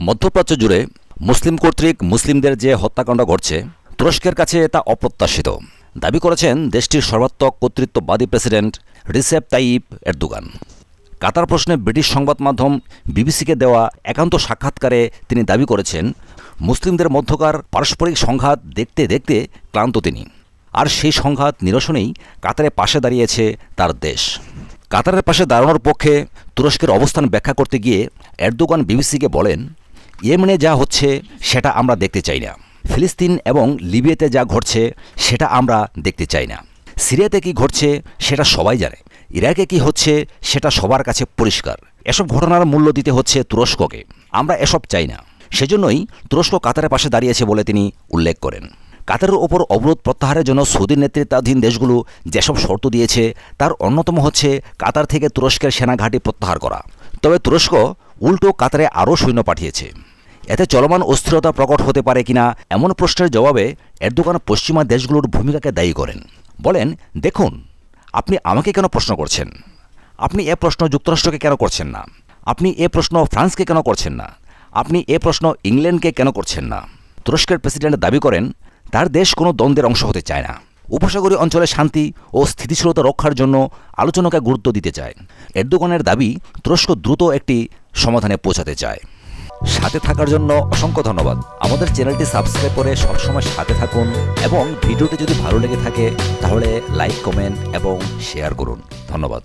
মধ্যপ্রাচ্য জুড়ে মুসলিম কর্তৃক মুসলিমদের যে হত্যাকাণ্ড ঘটছে, তুরস্কের কাছে তা অপ্রত্যাশিত দাবি করেছেন দেশটির সর্বাত্মক কর্তৃত্ববাদী প্রেসিডেন্ট রিসেপ তাইয়িপ এরদোগান। কাতার প্রশ্নে ব্রিটিশ সংবাদ মাধ্যম বিবিসিকে দেওয়া একান্ত সাক্ষাৎকারে তিনি দাবি করেছেন, মুসলিমদের মধ্যকার পারস্পরিক সংঘাত দেখতে দেখতে ক্লান্ত তিনি, আর সেই সংঘাত নিরসনেই কাতারের পাশে দাঁড়িয়েছে তার দেশ। কাতারের পাশে দাঁড়ানোর পক্ষে তুরস্কের অবস্থান ব্যাখ্যা করতে গিয়ে এরদোগান বিবিসিকে বলেন, ইয়েমেনে যা হচ্ছে সেটা আমরা দেখতে চাই না, ফিলিস্তিন এবং লিবিয়াতে যা ঘটছে সেটা আমরা দেখতে চাই না, সিরিয়াতে কি ঘটছে সেটা সবাই জানে, ইরাকে কি হচ্ছে সেটা সবার কাছে পরিষ্কার। এসব ঘটনার মূল্য দিতে হচ্ছে তুরস্ককে, আমরা এসব চাই না। সেজন্যই তুরস্ক কাতারের পাশে দাঁড়িয়েছে বলে তিনি উল্লেখ করেন। কাতারের ওপর অবরোধ প্রত্যাহারের জন্য সৌদি নেতৃত্বাধীন দেশগুলো যেসব শর্ত দিয়েছে তার অন্যতম হচ্ছে কাতার থেকে তুরস্কের সেনাঘাঁটি প্রত্যাহার করা। তবে তুরস্ক উল্টো কাতারে আরও সৈন্য পাঠিয়েছে। এতে চলমান অস্থিরতা প্রকট হতে পারে কিনা এমন প্রশ্নের জবাবে এরদোগান পশ্চিমা দেশগুলোর ভূমিকাকে দায়ী করেন। বলেন, দেখুন, আপনি আমাকে কেন প্রশ্ন করছেন? আপনি এ প্রশ্ন যুক্তরাষ্ট্রকে কেন করছেন না? আপনি এ প্রশ্ন ফ্রান্সকে কেন করছেন না? আপনি এ প্রশ্ন ইংল্যান্ডকে কেন করছেন না? তুরস্কের প্রেসিডেন্ট দাবি করেন, তার দেশ কোনো দ্বন্দ্বের অংশ হতে চায় না, উপসাগরীয় অঞ্চলে শান্তি ও স্থিতিশীলতা রক্ষার জন্য আলোচনাকে গুরুত্ব দিতে চায়। এরদোগানের দাবি, তুরস্ক দ্রুত একটি সমাধানে পৌঁছাতে চায়। সাথে থাকার জন্য অসংখ্য ধন্যবাদ। আমাদের চ্যানেলটি সাবস্ক্রাইব করে সবসময় সাথে থাকুন এবং ভিডিওটি যদি ভালো লেগে থাকে তাহলে লাইক, কমেন্ট এবং শেয়ার করুন। ধন্যবাদ।